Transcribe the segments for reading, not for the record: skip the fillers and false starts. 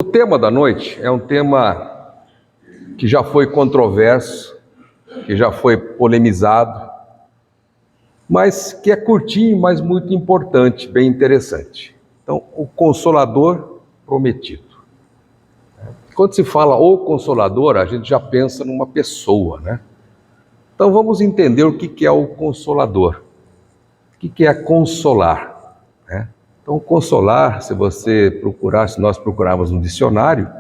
O tema da noite é um tema que já foi controverso, que já foi polemizado, mas que é curtinho, mas muito importante, bem interessante. Então, o Consolador Prometido. Quando se fala o Consolador, a gente já pensa numa pessoa, né? Então vamos entender o que é o Consolador. O que é consolar, né? Então, consolar, se nós procurarmos no dicionário,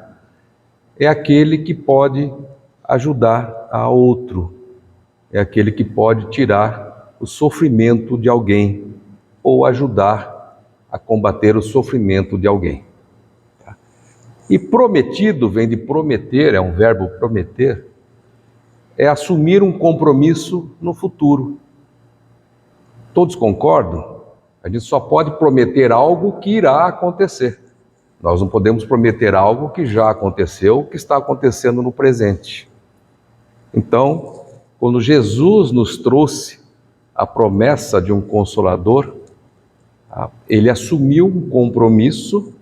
é aquele que pode ajudar a outro, é aquele que pode tirar o sofrimento de alguém ou ajudar a combater o sofrimento de alguém. E prometido vem de prometer, é um verbo prometer, é assumir um compromisso no futuro. Todos concordam? A gente só pode prometer algo que irá acontecer. Nós não podemos prometer algo que já aconteceu, que está acontecendo no presente. Então, quando Jesus nos trouxe a promessa de um Consolador, ele assumiu um compromisso,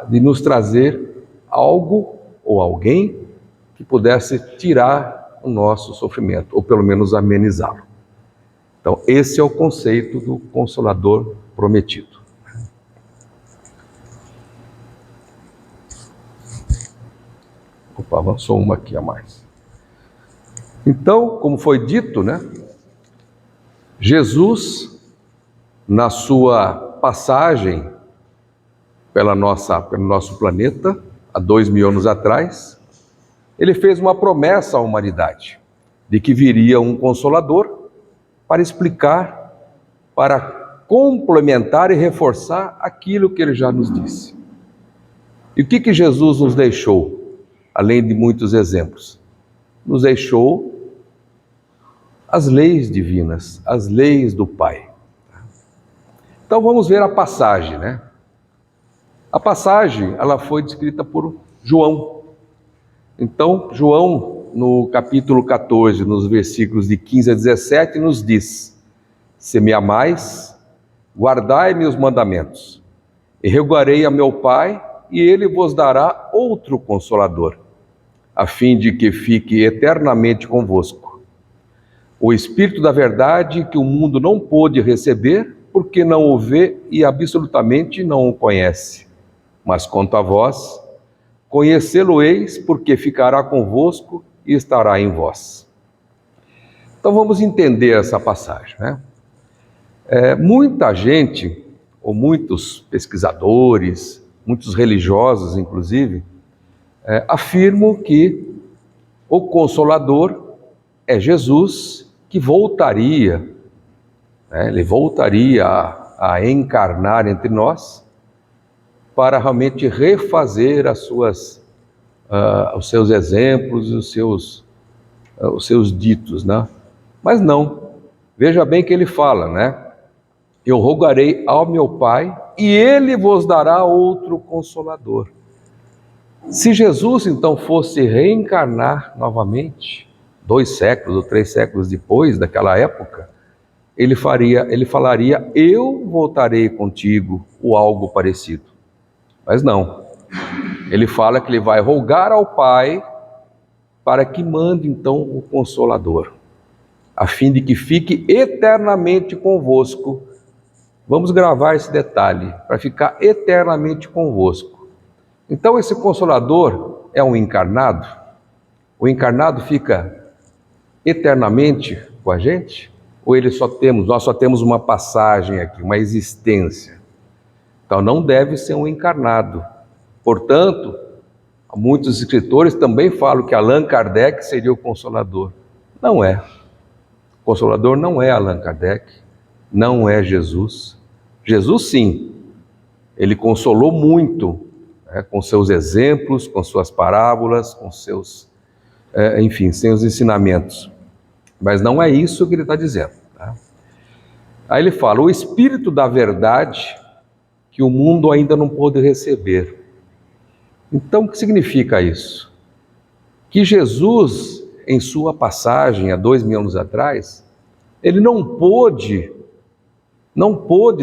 de nos trazer algo ou alguém que pudesse tirar o nosso sofrimento, ou pelo menos amenizá-lo. Então, esse é o conceito do Consolador Prometido. Opa, avançou uma aqui a mais. Então, como foi dito, né? Jesus, na sua passagem pelo nosso planeta, há 2000 anos atrás, ele fez uma promessa à humanidade, de que viria um Consolador para explicar, para complementar e reforçar aquilo que ele já nos disse. E o que Jesus nos deixou, além de muitos exemplos? Nos deixou as leis divinas, as leis do Pai. Então vamos ver a passagem, né? A passagem, ela foi descrita por João. Então, João, no capítulo 14, nos versículos de 15 a 17, nos diz: se me amais, guardai meus mandamentos, e rogarei a meu Pai, e ele vos dará outro Consolador, a fim de que fique eternamente convosco. O Espírito da verdade, que o mundo não pôde receber, porque não o vê e absolutamente não o conhece. Mas quanto a vós, conhecê-lo-eis, porque ficará convosco e estará em vós. Então vamos entender essa passagem, né? Muita gente, ou muitos pesquisadores, muitos religiosos inclusive, afirmam que o Consolador é Jesus, que voltaria, né? Ele voltaria a encarnar entre nós, para realmente refazer os seus exemplos e os seus ditos, né? Mas não, veja bem que ele fala, né? Eu rogarei ao meu Pai e ele vos dará outro Consolador. Se Jesus então fosse reencarnar novamente, 2 séculos ou 3 séculos depois daquela época, ele falaria, eu voltarei contigo, ou algo parecido. Mas não, ele fala que ele vai rogar ao Pai para que mande então o Consolador, a fim de que fique eternamente convosco. Vamos gravar esse detalhe, para ficar eternamente convosco. Então esse Consolador é um encarnado? O encarnado fica eternamente com a gente? Ou nós só temos uma passagem aqui, uma existência? Então não deve ser um encarnado. Portanto, muitos escritores também falam que Allan Kardec seria o Consolador. Não é. O Consolador não é Allan Kardec, não é Jesus. Jesus sim, ele consolou muito, com seus exemplos, com suas parábolas, com seus ensinamentos. Mas não é isso que ele está dizendo. Tá? Aí ele fala, o Espírito da verdade, que o mundo ainda não pôde receber. Então, o que significa isso? Que Jesus, em sua passagem há 2000 anos atrás, ele não pôde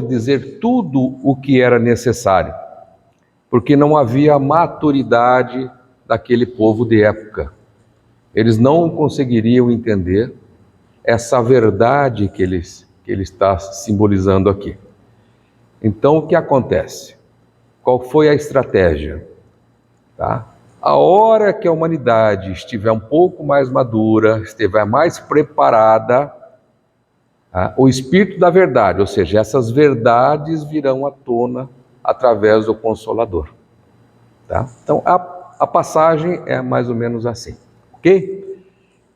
dizer tudo o que era necessário. porque não havia maturidade daquele povo de época. Eles não conseguiriam entender essa verdade que ele está simbolizando aqui. Então, o que acontece? Qual foi a estratégia? Tá? A hora que a humanidade estiver um pouco mais madura, estiver mais preparada, tá? O Espírito da verdade, ou seja, essas verdades virão à tona através do Consolador. Tá? Então, a passagem é mais ou menos assim, ok?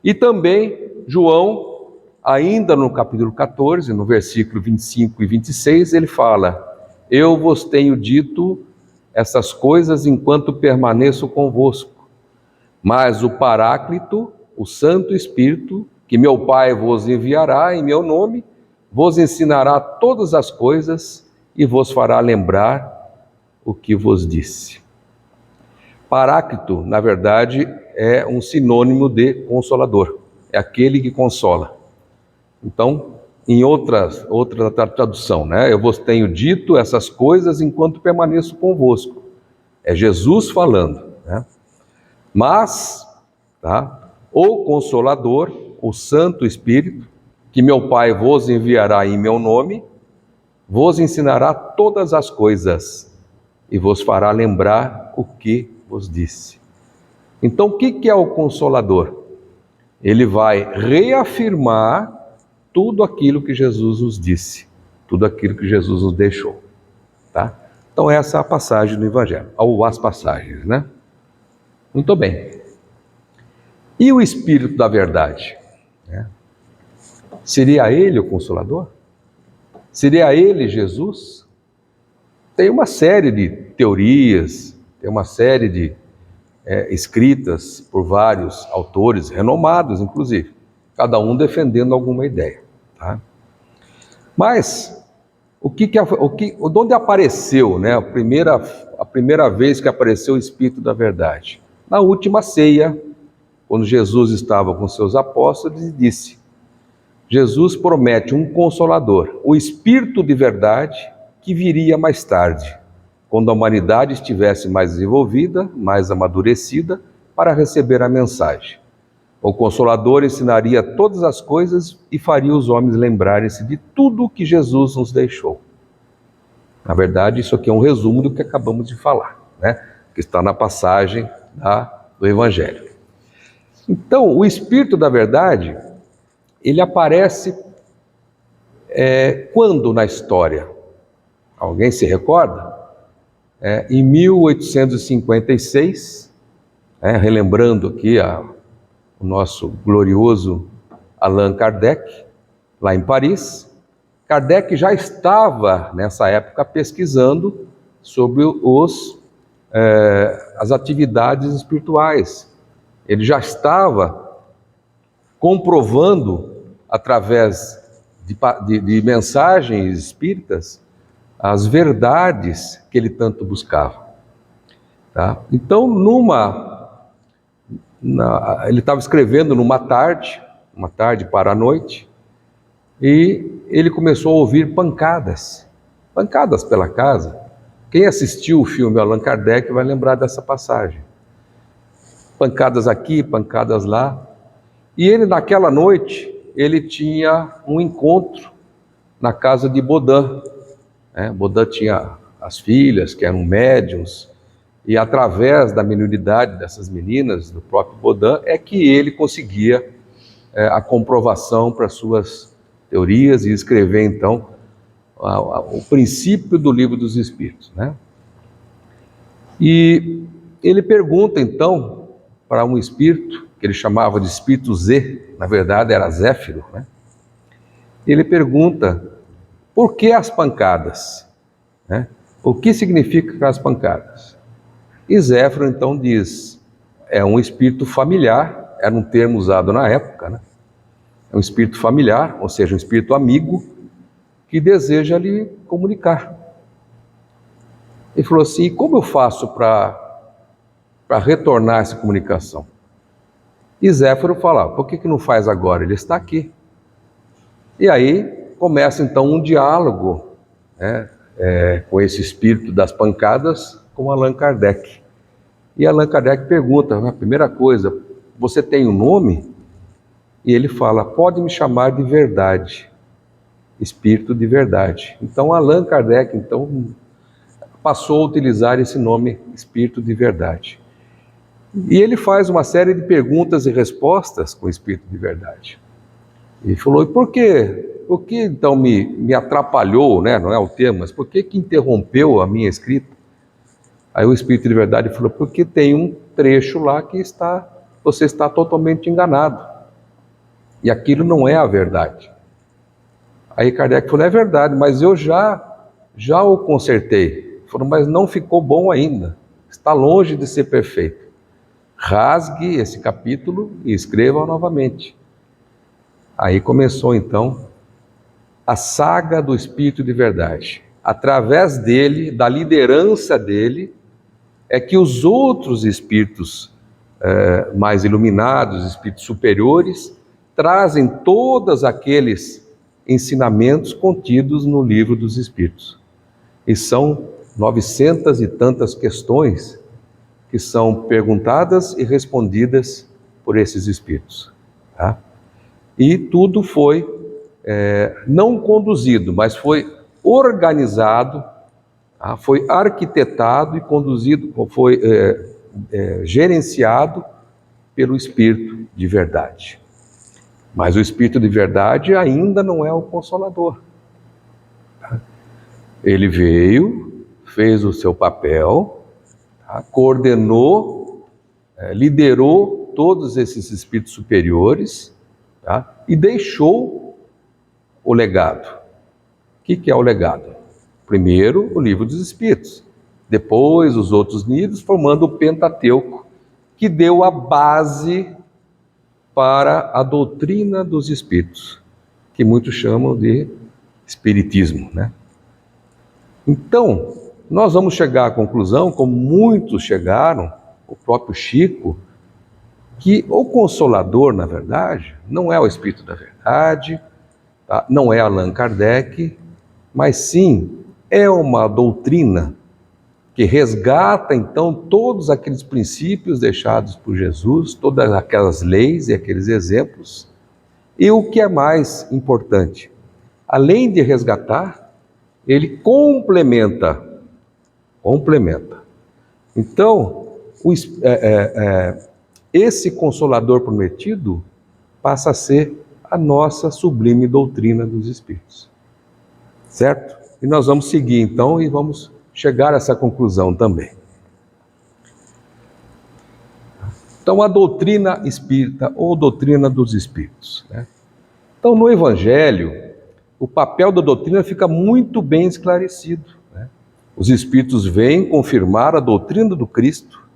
E também, João, ainda no capítulo 14, no versículo 25 e 26, ele fala: eu vos tenho dito essas coisas enquanto permaneço convosco, mas o Paráclito, o Santo Espírito, que meu Pai vos enviará em meu nome, vos ensinará todas as coisas e vos fará lembrar o que vos disse. Paráclito, na verdade, é um sinônimo de consolador, é aquele que consola. Então, em outra tradução, né? Eu vos tenho dito essas coisas enquanto permaneço convosco. É Jesus falando, né? Mas, tá? O Consolador, o Santo Espírito, que meu Pai vos enviará em meu nome, vos ensinará todas as coisas e vos fará lembrar o que vos disse. Então, o que é o Consolador? Ele vai reafirmar tudo aquilo que Jesus nos disse, tudo aquilo que Jesus nos deixou, tá? Então essa é a passagem do Evangelho, ou as passagens, né? Muito bem. E o Espírito da verdade? Né? Seria ele o Consolador? Seria ele Jesus? Tem uma série de teorias, tem uma série de escritas por vários autores, renomados inclusive, cada um defendendo alguma ideia. Tá? Mas, onde apareceu, né, a primeira vez que apareceu o Espírito da verdade? Na última ceia, quando Jesus estava com seus apóstolos e disse: Jesus promete um Consolador, o Espírito de verdade, que viria mais tarde, quando a humanidade estivesse mais desenvolvida, mais amadurecida, para receber a mensagem. O Consolador ensinaria todas as coisas e faria os homens lembrarem-se de tudo o que Jesus nos deixou. Na verdade, isso aqui é um resumo do que acabamos de falar, né? Que está na passagem do Evangelho. Então, o Espírito da verdade, ele aparece quando na história? Alguém se recorda? Em 1856, relembrando aqui o nosso glorioso Allan Kardec, lá em Paris. Kardec já estava, nessa época, pesquisando sobre as atividades espirituais. Ele já estava comprovando, através de mensagens espíritas, as verdades que ele tanto buscava. Tá? Então, ele estava escrevendo numa tarde para a noite, e ele começou a ouvir pancadas pela casa. Quem assistiu o filme Allan Kardec vai lembrar dessa passagem. Pancadas aqui, pancadas lá. E ele, naquela noite, ele tinha um encontro na casa de Baudin. Baudin tinha as filhas, que eram médiuns, e através da mediunidade dessas meninas, do próprio Baudin, é que ele conseguia a comprovação para suas teorias e escrever, então, o princípio do Livro dos Espíritos, né? E ele pergunta, então, para um espírito, que ele chamava de espírito Z, na verdade era Zéfiro, né? Ele pergunta: por que as pancadas? Né? O que significa as pancadas? E Zéfiro então diz: é um espírito familiar, era um termo usado na época, né? É um espírito familiar, ou seja, um espírito amigo, que deseja lhe comunicar. Ele falou assim: e como eu faço para retornar essa comunicação? E Zéfiro fala: por que não faz agora? Ele está aqui. E aí começa então um diálogo, né, com esse espírito das pancadas, com Allan Kardec. E Allan Kardec pergunta, a primeira coisa, você tem um nome? E ele fala, pode me chamar de verdade, espírito de verdade. Então Allan Kardec passou a utilizar esse nome, espírito de verdade. E ele faz uma série de perguntas e respostas com o espírito de verdade. E falou, e por quê? O que então me atrapalhou, né? Não é o termo, mas por que interrompeu a minha escrita? Aí o espírito de verdade falou, porque tem um trecho lá que você está totalmente enganado. E aquilo não é a verdade. Aí Kardec falou, é verdade, mas eu já o consertei. Falou, mas não ficou bom ainda. Está longe de ser perfeito. Rasgue esse capítulo e escreva novamente. Aí começou então a saga do Espírito de Verdade. Através dele, da liderança dele, é que os outros espíritos mais iluminados, espíritos superiores, trazem todos aqueles ensinamentos contidos no Livro dos Espíritos. E são 900 e tantas questões que são perguntadas e respondidas por esses espíritos. Tá? E tudo foi não conduzido, mas foi organizado, tá? Foi arquitetado e conduzido, foi gerenciado pelo Espírito de Verdade. Mas o Espírito de Verdade ainda não é o Consolador. Tá? Ele veio, fez o seu papel, tá? Coordenou, liderou todos esses espíritos superiores, tá? E deixou o legado. O que é o legado? Primeiro, o Livro dos Espíritos. Depois, os outros livros, formando o Pentateuco, que deu a base para a doutrina dos Espíritos, que muitos chamam de Espiritismo, né? Então, nós vamos chegar à conclusão, como muitos chegaram, o próprio Chico, que o Consolador, na verdade, não é o Espírito da Verdade, tá? Não é Allan Kardec, mas sim é uma doutrina que resgata, então, todos aqueles princípios deixados por Jesus, todas aquelas leis e aqueles exemplos. E o que é mais importante, além de resgatar, ele complementa. Então, esse Consolador prometido passa a ser a nossa sublime doutrina dos Espíritos. Certo? E nós vamos seguir, então, e vamos chegar a essa conclusão também. Então, a doutrina espírita ou doutrina dos Espíritos, né? Então, no Evangelho, o papel da doutrina fica muito bem esclarecido, né? Os Espíritos vêm confirmar a doutrina do Cristo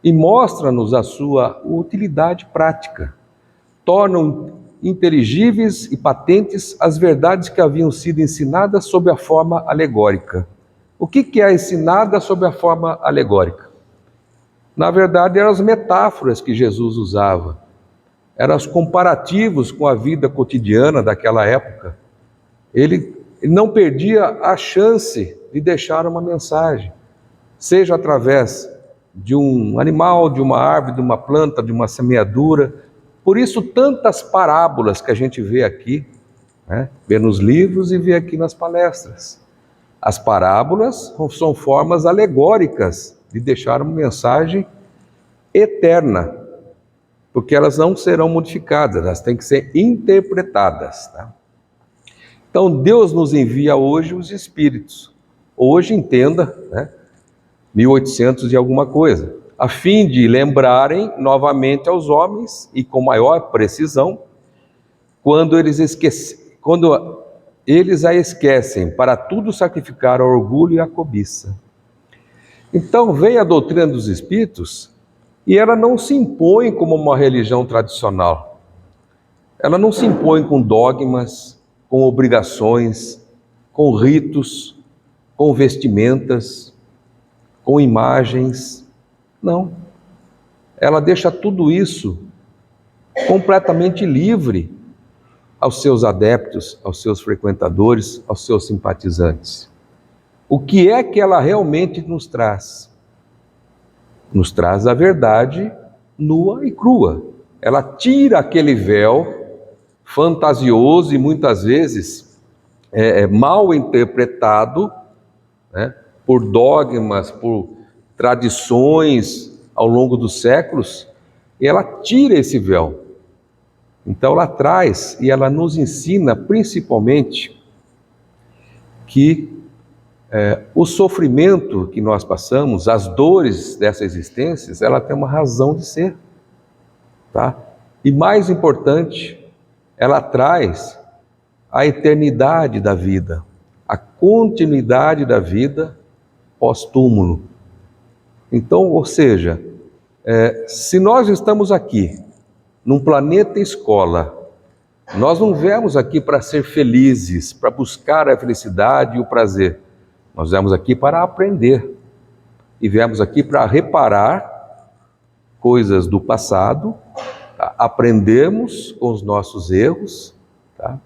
e mostram-nos a sua utilidade prática. Tornam inteligíveis e patentes as verdades que haviam sido ensinadas sob a forma alegórica. O que é ensinada sob a forma alegórica? Na verdade, eram as metáforas que Jesus usava, eram os comparativos com a vida cotidiana daquela época. Ele não perdia a chance de deixar uma mensagem, seja através de um animal, de uma árvore, de uma planta, de uma semeadura. Por isso, tantas parábolas que a gente vê aqui, né? Vê nos livros e vê aqui nas palestras. As parábolas são formas alegóricas de deixar uma mensagem eterna, porque elas não serão modificadas, elas têm que ser interpretadas. Tá? Então, Deus nos envia hoje os Espíritos. Hoje, entenda, né? 1800 e alguma coisa, a fim de lembrarem novamente aos homens, e com maior precisão, quando eles a esquecem, para tudo sacrificar ao orgulho e à cobiça. Então vem a doutrina dos Espíritos, e ela não se impõe como uma religião tradicional. Ela não se impõe com dogmas, com obrigações, com ritos, com vestimentas, com imagens. Não. Ela deixa tudo isso completamente livre aos seus adeptos, aos seus frequentadores, aos seus simpatizantes. O que é que ela realmente nos traz? Nos traz a verdade nua e crua. Ela tira aquele véu fantasioso e muitas vezes mal interpretado, né, por dogmas, por tradições ao longo dos séculos, e ela tira esse véu. Então ela traz e ela nos ensina principalmente que o sofrimento que nós passamos, as dores dessa existência, ela tem uma razão de ser, tá? E mais importante, ela traz a eternidade da vida, a continuidade da vida pós-túmulo. Então, ou seja, se nós estamos aqui, num planeta escola, nós não viemos aqui para ser felizes, para buscar a felicidade e o prazer. Nós viemos aqui para aprender. E viemos aqui para reparar coisas do passado, tá? Aprendermos com os nossos erros, tá?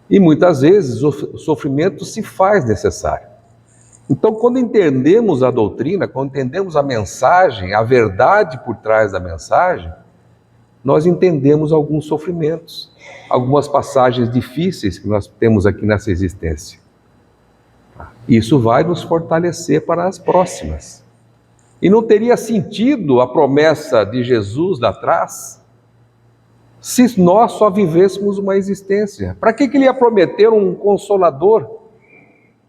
E muitas vezes o sofrimento se faz necessário. Então, quando entendemos a doutrina, quando entendemos a mensagem, a verdade por trás da mensagem, nós entendemos alguns sofrimentos, algumas passagens difíceis que nós temos aqui nessa existência. Isso vai nos fortalecer para as próximas. E não teria sentido a promessa de Jesus lá atrás se nós só vivêssemos uma existência. Para que ele ia prometer um consolador,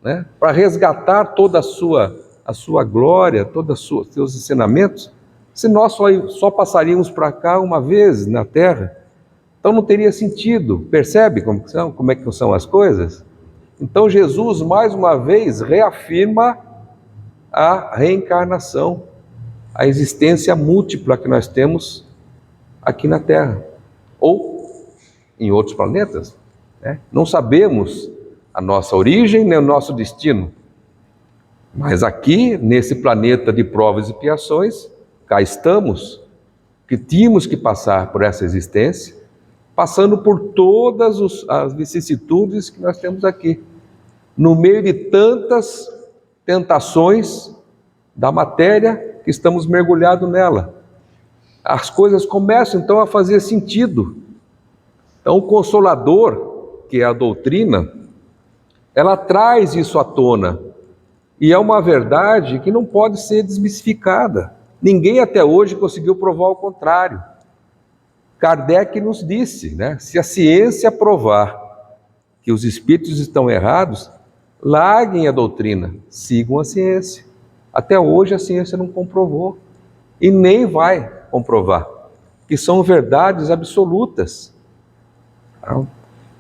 né, para resgatar toda a sua glória, todos os seus ensinamentos, se nós só passaríamos para cá uma vez na Terra? Então não teria sentido. Percebe como é que são as coisas? Então Jesus, mais uma vez, reafirma a reencarnação, a existência múltipla que nós temos aqui na Terra, ou em outros planetas, né? Não sabemos a nossa origem nem o nosso destino, mas aqui, nesse planeta de provas e expiações, cá estamos, que tínhamos que passar por essa existência, passando por todas as vicissitudes que nós temos aqui, no meio de tantas tentações da matéria que estamos mergulhados nela. As coisas começam então a fazer sentido. Então o Consolador, que é a doutrina, ela traz isso à tona, e é uma verdade que não pode ser desmistificada. Ninguém até hoje conseguiu provar o contrário. Kardec nos disse, né? Se a ciência provar que os espíritos estão errados, larguem a doutrina, sigam a ciência. Até hoje a ciência não comprovou e nem vai comprovar, que são verdades absolutas.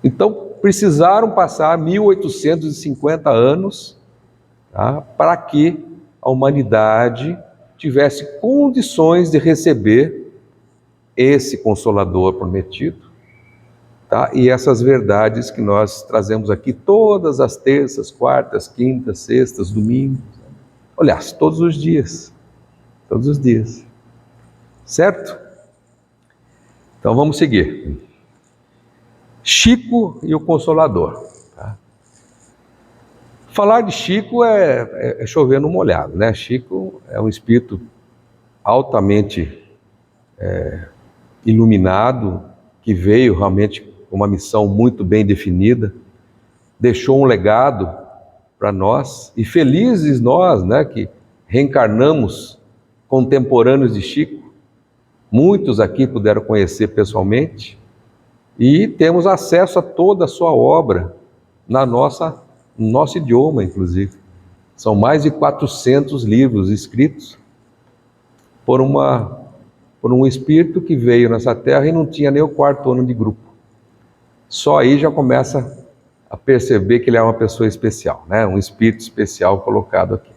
Então precisaram passar 1850 anos, tá, para que a humanidade tivesse condições de receber esse Consolador prometido, tá? E essas verdades que nós trazemos aqui todas as terças, quartas, quintas, sextas, domingos, aliás, todos os dias, certo? Então vamos seguir. Chico e o Consolador. Tá? Falar de Chico é chover no molhado, né? Chico é um espírito altamente iluminado, que veio realmente com uma missão muito bem definida, deixou um legado para nós, e felizes nós, né, que reencarnamos contemporâneos de Chico. Muitos aqui puderam conhecer pessoalmente, e temos acesso a toda a sua obra no nosso idioma, inclusive. São mais de 400 livros escritos por um espírito que veio nessa terra e não tinha nem o 4º ano de grupo. Só aí já começa a perceber que ele é uma pessoa especial, né? Um espírito especial colocado aqui.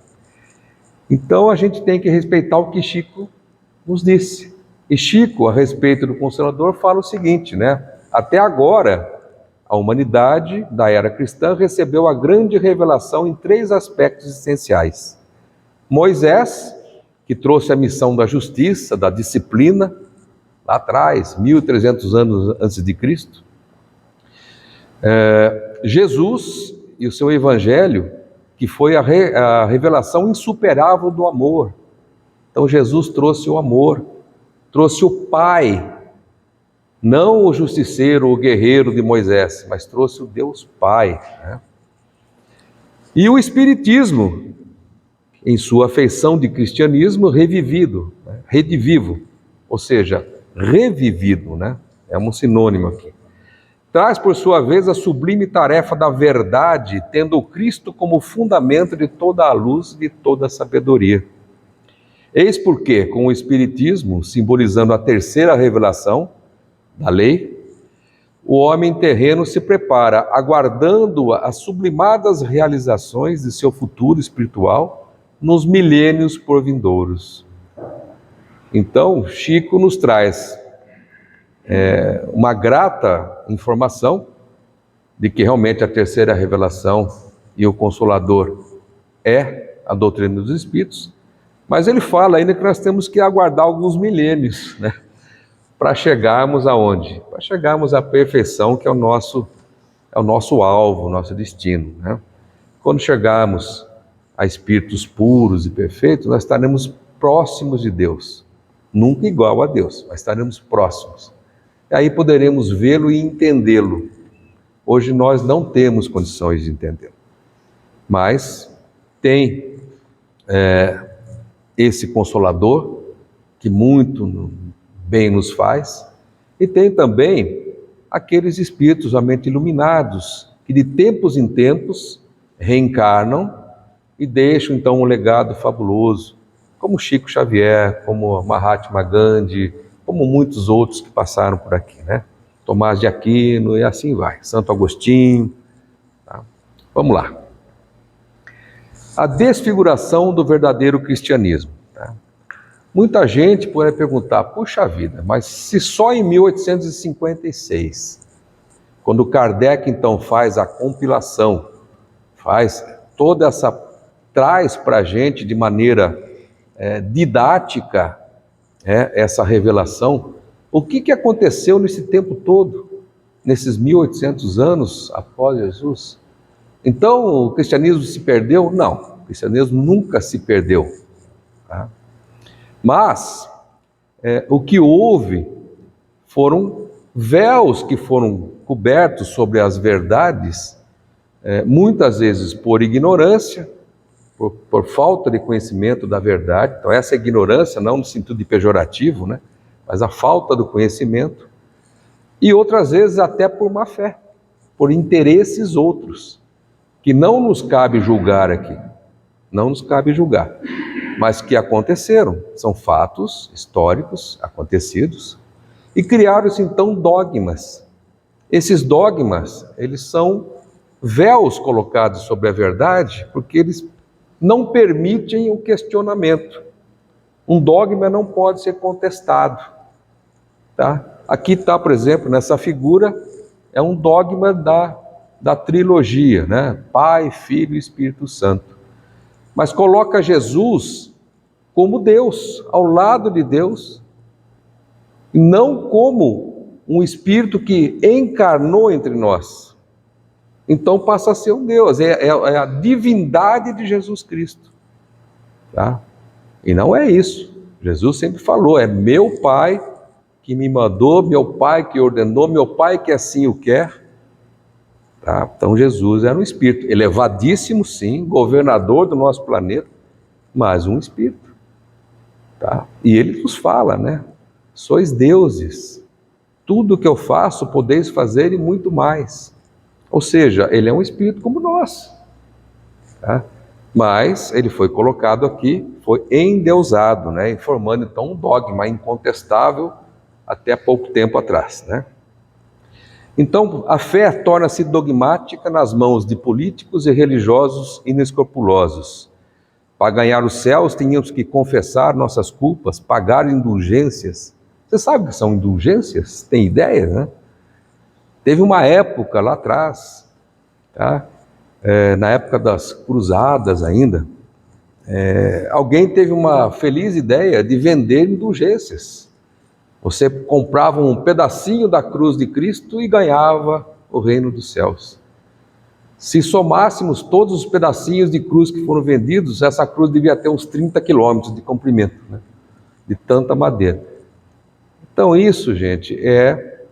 Então a gente tem que respeitar o que Chico nos disse. E Chico, a respeito do Consolador, fala o seguinte, né? Até agora, a humanidade da era cristã recebeu a grande revelação em 3 aspectos essenciais. Moisés, que trouxe a missão da justiça, da disciplina, lá atrás, 1300 anos antes de Cristo. Jesus e o seu evangelho, que foi a revelação insuperável do amor. Então Jesus trouxe o amor, trouxe o Pai, não o justiceiro, o guerreiro de Moisés, mas trouxe o Deus Pai, né? E o Espiritismo, em sua feição de cristianismo, revivido, né? Redivivo, ou seja, revivido, né? É um sinônimo aqui. Traz, por sua vez, a sublime tarefa da verdade, tendo o Cristo como fundamento de toda a luz e de toda a sabedoria. Eis porque, com o Espiritismo, simbolizando a terceira revelação da lei, o homem terreno se prepara, aguardando as sublimadas realizações de seu futuro espiritual nos milênios por vindouros. Então, Chico nos traz uma grata informação de que realmente a terceira revelação e o Consolador é a doutrina dos Espíritos, mas ele fala ainda que nós temos que aguardar alguns milênios, né, para chegarmos aonde? Para chegarmos à perfeição, que é o nosso alvo, o nosso destino, né? Quando chegarmos a espíritos puros e perfeitos, nós estaremos próximos de Deus, nunca igual a Deus, mas estaremos próximos. E aí poderemos vê-lo e entendê-lo. Hoje nós não temos condições de entendê-lo, mas tem esse Consolador, que muito bem nos faz, e tem também aqueles espíritos realmente iluminados, que de tempos em tempos reencarnam e deixam então um legado fabuloso, como Chico Xavier, como Mahatma Gandhi, como muitos outros que passaram por aqui, né? Tomás de Aquino e assim vai, Santo Agostinho. Tá? Vamos lá. A desfiguração do verdadeiro cristianismo. Tá? Muita gente pode perguntar, puxa vida, mas se só em 1856, quando Kardec então faz a compilação, traz para a gente de maneira didática essa revelação, o que aconteceu nesse tempo todo, nesses 1800 anos após Jesus? Então o cristianismo se perdeu? Não, o cristianismo nunca se perdeu. Tá? Mas o que houve foram véus que foram cobertos sobre as verdades, muitas vezes por ignorância, por falta de conhecimento da verdade. Então essa ignorância, não no sentido de pejorativo, né? Mas a falta do conhecimento, e outras vezes até por má fé, por interesses outros, que não nos cabe julgar aqui, não nos cabe julgar, mas que aconteceram, são fatos históricos acontecidos, e criaram-se então dogmas. Esses dogmas, eles são véus colocados sobre a verdade, porque eles não permitem o questionamento. Um dogma não pode ser contestado. Tá? Aqui está, por exemplo, nessa figura, é um dogma da trilogia, né? Pai, Filho e Espírito Santo. Mas coloca Jesus como Deus, ao lado de Deus, não como um Espírito que encarnou entre nós. Então passa a ser um Deus, é a divindade de Jesus Cristo. Tá? E não é isso. Jesus sempre falou, é meu Pai que me mandou, meu Pai que ordenou, meu Pai que assim o quer. Tá? Então Jesus era um Espírito, elevadíssimo sim, governador do nosso planeta, mas um Espírito. Tá? E ele nos fala, né? Sois deuses, tudo que eu faço podeis fazer e muito mais. Ou seja, ele é um Espírito como nós. Tá? Mas ele foi colocado aqui, foi endeusado, né? Formando então um dogma incontestável até pouco tempo atrás, né? Então, a fé torna-se dogmática nas mãos de políticos e religiosos inescrupulosos. Para ganhar os céus, tínhamos que confessar nossas culpas, pagar indulgências. Você sabe o que são indulgências? Tem ideia, né? Teve uma época lá atrás, tá? Na época das cruzadas ainda, alguém teve uma feliz ideia de vender indulgências. Você comprava um pedacinho da cruz de Cristo e ganhava o reino dos céus. Se somássemos todos os pedacinhos de cruz que foram vendidos, essa cruz devia ter uns 30 quilômetros de comprimento, né? De tanta madeira. Então isso, gente, é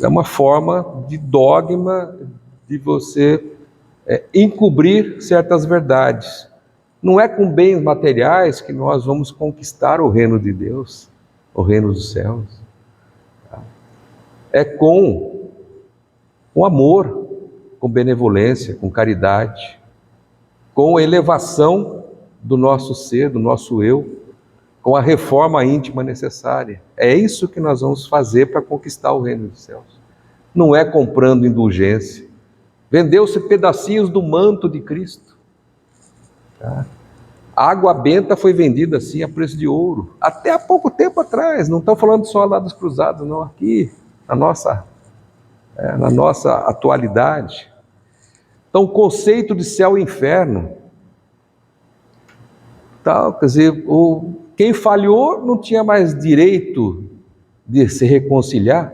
uma forma de dogma de você encobrir certas verdades. Não é com bens materiais que nós vamos conquistar o reino de Deus, o reino dos céus. É com amor, com benevolência, com caridade, com elevação do nosso ser, do nosso eu, com a reforma íntima necessária. É isso que nós vamos fazer para conquistar o reino dos céus. Não é comprando indulgência. Vendeu-se pedacinhos do manto de Cristo. Tá? A água benta foi vendida assim a preço de ouro. Até há pouco tempo atrás. Não estou falando só lá dos cruzados, não. Aqui, na nossa atualidade. Então, o conceito de céu e inferno, quer dizer, quem falhou não tinha mais direito de se reconciliar,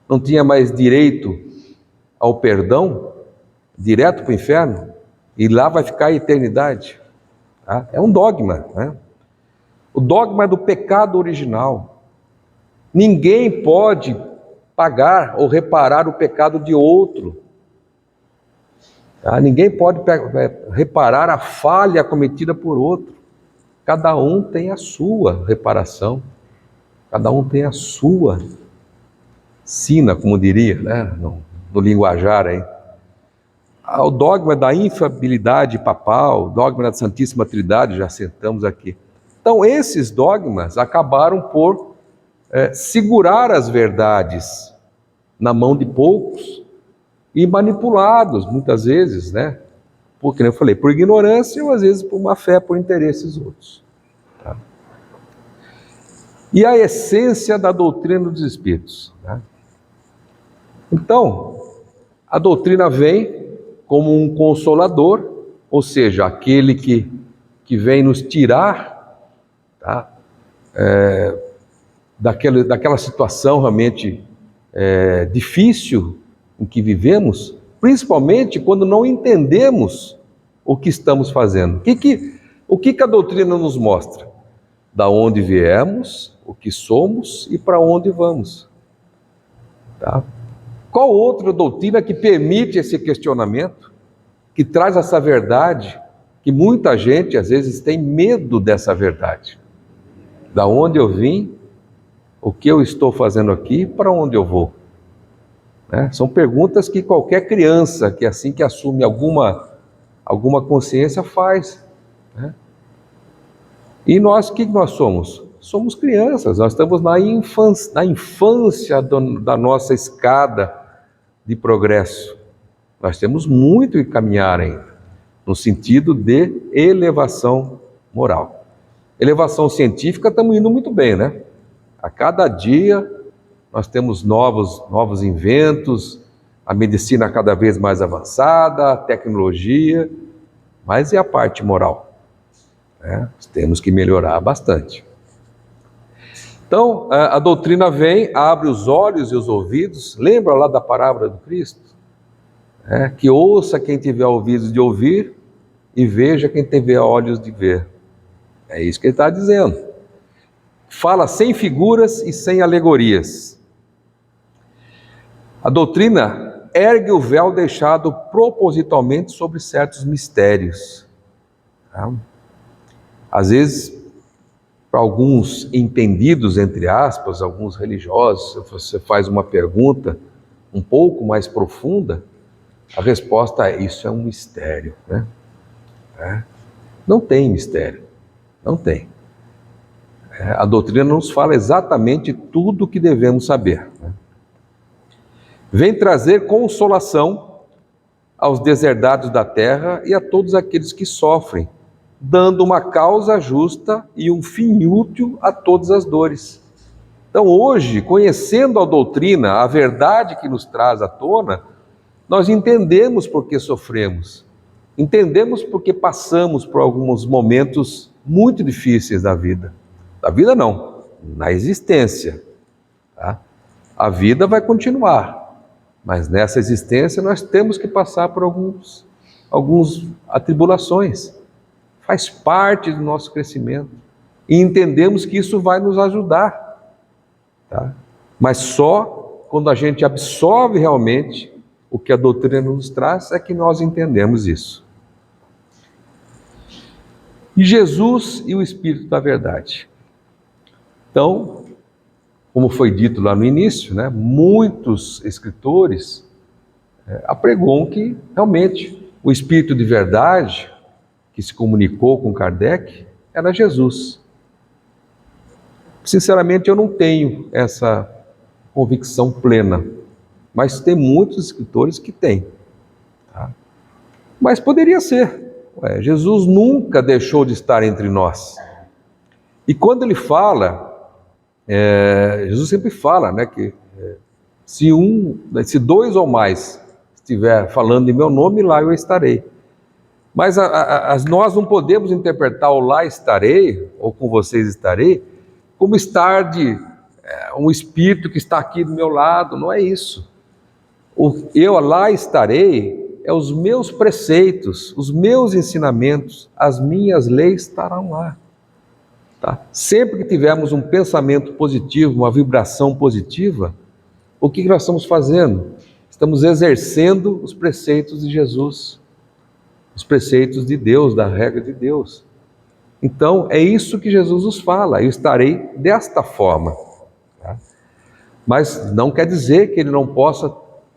não tinha mais direito ao perdão, direto para o inferno, e lá vai ficar a eternidade. Tá? É um dogma, né? O dogma do pecado original. Ninguém pode pagar ou reparar o pecado de outro. Tá? Ninguém pode reparar a falha cometida por outro. Cada um tem a sua reparação. Cada um tem a sua sina, como diria, né? no linguajar aí. O dogma da infalibilidade papal, o dogma da Santíssima Trindade, já sentamos aqui. Então, esses dogmas acabaram por segurar as verdades na mão de poucos e manipulados, muitas vezes, né? Porque, como eu falei, por ignorância ou às vezes por má fé, por interesses outros. Tá? E a essência da doutrina dos Espíritos. Né? Então, a doutrina vem como um consolador, ou seja, aquele que vem nos tirar, tá? Daquela situação realmente difícil em que vivemos, principalmente quando não entendemos o que estamos fazendo. O que a doutrina nos mostra? Da onde viemos, o que somos e para onde vamos. Tá? Qual outra doutrina que permite esse questionamento, que traz essa verdade, que muita gente às vezes tem medo dessa verdade? Da onde eu vim, o que eu estou fazendo aqui, para onde eu vou? Né? São perguntas que qualquer criança que assim que assume alguma consciência faz. Né? E nós, o que nós somos? Somos crianças, nós estamos na infância da nossa escada de progresso. Nós temos muito que caminhar ainda, no sentido de elevação moral. Elevação científica, estamos indo muito bem, né? A cada dia nós temos novos inventos, a medicina cada vez mais avançada, a tecnologia, mas e a parte moral? Temos que melhorar bastante. Então, a doutrina vem, abre os olhos e os ouvidos, lembra lá da parábola do Cristo? Que ouça quem tiver ouvidos de ouvir e veja quem tiver olhos de ver. É isso que ele está dizendo. Fala sem figuras e sem alegorias. A doutrina ergue o véu deixado propositalmente sobre certos mistérios. Às vezes, para alguns entendidos, entre aspas, alguns religiosos, se você faz uma pergunta um pouco mais profunda, a resposta é: isso é um mistério. Né? Não tem mistério, não tem. A doutrina nos fala exatamente tudo o que devemos saber. Né? Vem trazer consolação aos deserdados da terra e a todos aqueles que sofrem, dando uma causa justa e um fim útil a todas as dores. Então hoje, conhecendo a doutrina, a verdade que nos traz à tona, nós entendemos por que sofremos, entendemos por que passamos por alguns momentos muito difíceis da vida. Da vida não, na existência. Tá? A vida vai continuar, Mas nessa existência nós temos que passar por algumas atribulações. Faz parte do nosso crescimento. E entendemos que isso vai nos ajudar. Tá? Mas só quando a gente absorve realmente o que a doutrina nos traz é que nós entendemos isso. E Jesus e o Espírito da Verdade. Então, como foi dito lá no início, né, muitos escritores apregoam que realmente o Espírito de Verdade que se comunicou com Kardec era Jesus. Sinceramente, eu não tenho essa convicção plena, mas tem muitos escritores que têm. Tá? Mas poderia ser. Jesus nunca deixou de estar entre nós. E quando ele fala, Jesus sempre fala, né, que se dois ou mais estiver falando em meu nome, lá eu estarei. Mas nós não podemos interpretar o lá estarei, ou com vocês estarei, como estar de um espírito que está aqui do meu lado, não é isso. O eu lá estarei é os meus preceitos, os meus ensinamentos, as minhas leis estarão lá. Tá? Sempre que tivermos um pensamento positivo, uma vibração positiva, o que nós estamos fazendo? Estamos exercendo os preceitos de Jesus, os preceitos de Deus, da regra de Deus. Então, é isso que Jesus nos fala, eu estarei desta forma. Tá? Mas não quer dizer que ele não possa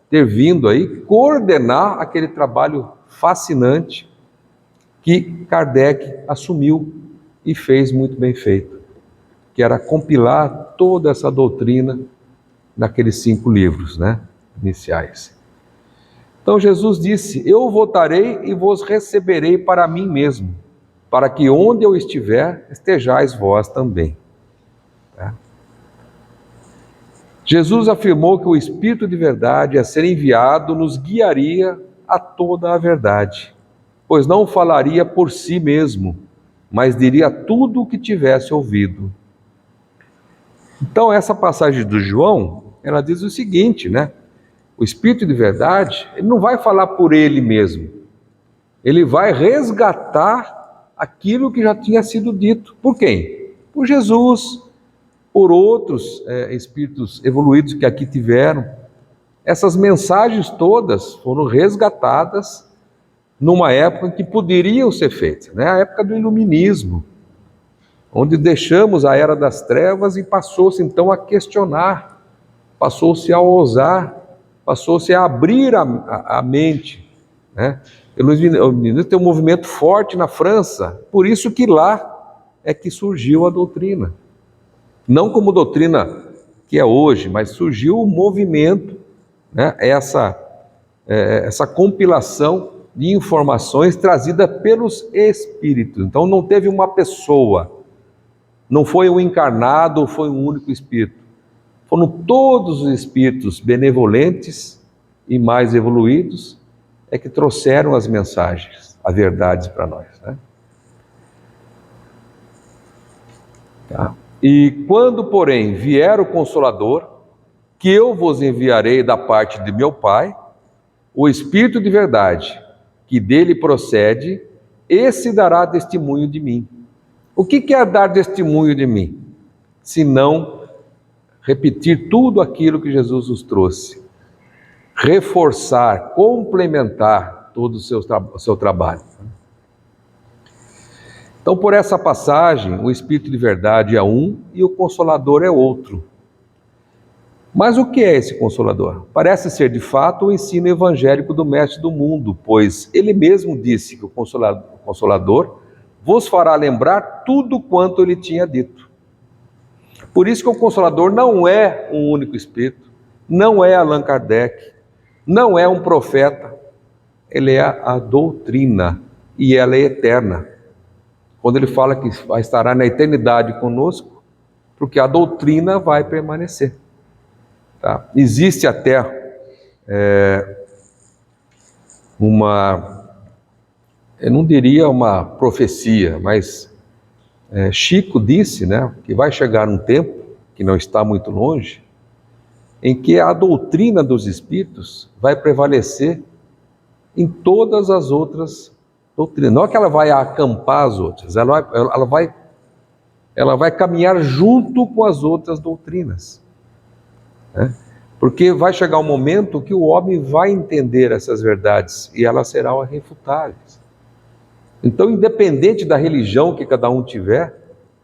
ter vindo aí coordenar aquele trabalho fascinante que Kardec assumiu e fez muito bem feito, que era compilar toda essa doutrina naqueles 5 livros, né, iniciais. Então Jesus disse: eu voltarei e vos receberei para mim mesmo, para que onde eu estiver, estejais vós também. Tá? Jesus afirmou que o Espírito de Verdade, a ser enviado, nos guiaria a toda a verdade, pois não falaria por si mesmo, mas diria tudo o que tivesse ouvido. Então essa passagem do João, ela diz o seguinte, né? O Espírito de Verdade, ele não vai falar por ele mesmo, ele vai resgatar aquilo que já tinha sido dito. Por quem? Por Jesus, por outros espíritos evoluídos que aqui tiveram. Essas mensagens todas foram resgatadas numa época que poderiam ser feitas, né? A época do Iluminismo, onde deixamos a Era das Trevas e passou-se então a questionar, passou-se a ousar, passou-se a abrir a mente, né? O Iluminismo tem um movimento forte na França, por isso que lá é que surgiu a doutrina. Não como doutrina que é hoje, mas surgiu o movimento, né? Essa compilação de informações trazida pelos espíritos. Então não teve uma pessoa, não foi um encarnado ou foi um único espírito. Foram todos os espíritos benevolentes e mais evoluídos que trouxeram as mensagens, as verdades para nós, né? Tá? E quando, porém, vier o Consolador, que eu vos enviarei da parte de meu Pai, o Espírito de Verdade, que dele procede, esse dará testemunho de mim. O que é dar testemunho de mim? Se não repetir tudo aquilo que Jesus nos trouxe, reforçar, complementar todo o seu trabalho. Então, por essa passagem, o Espírito de Verdade é um e o Consolador é outro. Mas o que é esse Consolador? Parece ser, de fato, o ensino evangélico do Mestre do Mundo, pois ele mesmo disse que o Consolador vos fará lembrar tudo quanto ele tinha dito. Por isso que o Consolador não é um único Espírito, não é Allan Kardec, não é um profeta, ele é a doutrina e ela é eterna. Quando ele fala que estará na eternidade conosco, porque a doutrina vai permanecer. Tá? Existe até eu não diria uma profecia, mas Chico disse, né, que vai chegar um tempo, que não está muito longe, em que a doutrina dos Espíritos vai prevalecer em todas as outras doutrinas. Não é que ela vai acampar as outras, ela vai caminhar junto com as outras doutrinas, né? Porque vai chegar um momento que o homem vai entender essas verdades e elas serão irrefutáveis. Então, independente da religião que cada um tiver,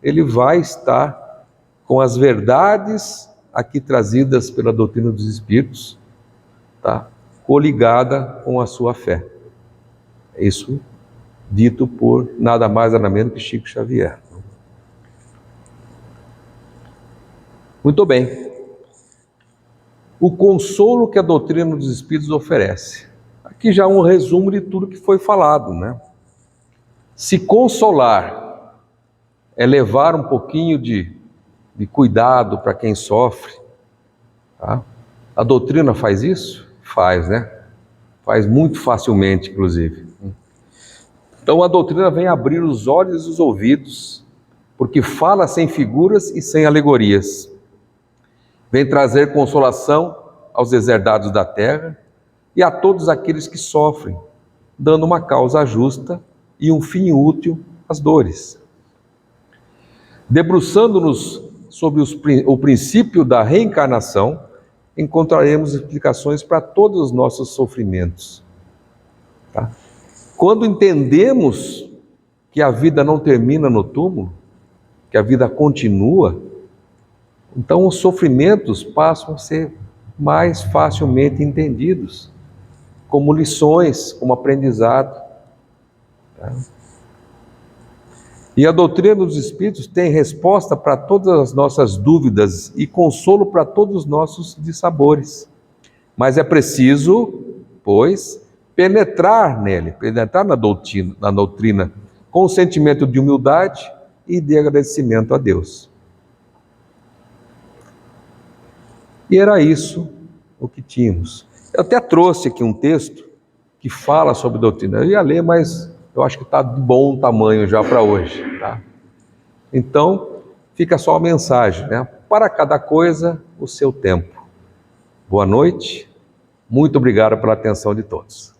ele vai estar com as verdades aqui trazidas pela doutrina dos Espíritos, tá? Coligada com a sua fé. Isso dito por nada mais nada menos que Chico Xavier. Muito bem. O consolo que a doutrina dos Espíritos oferece. Aqui já um resumo de tudo que foi falado, né? Se consolar é levar um pouquinho de cuidado para quem sofre, tá? A doutrina faz isso? Faz, né? Faz muito facilmente, inclusive. Então a doutrina vem abrir os olhos e os ouvidos, porque fala sem figuras e sem alegorias. Vem trazer consolação aos deserdados da terra e a todos aqueles que sofrem, dando uma causa justa e um fim útil às dores. Debruçando-nos sobre o princípio da reencarnação, encontraremos explicações para todos os nossos sofrimentos. Tá? Quando entendemos que a vida não termina no túmulo, que a vida continua, então os sofrimentos passam a ser mais facilmente entendidos, como lições, como aprendizado. Tá? E a doutrina dos Espíritos tem resposta para todas as nossas dúvidas e consolo para todos os nossos dissabores. Mas é preciso, pois, penetrar na doutrina, com um sentimento de humildade e de agradecimento a Deus. E era isso o que tínhamos. Eu até trouxe aqui um texto que fala sobre doutrina. Eu ia ler, mas eu acho que está de bom tamanho já para hoje, tá? Então, fica só a mensagem, né? Para cada coisa, o seu tempo. Boa noite. Muito obrigado pela atenção de todos.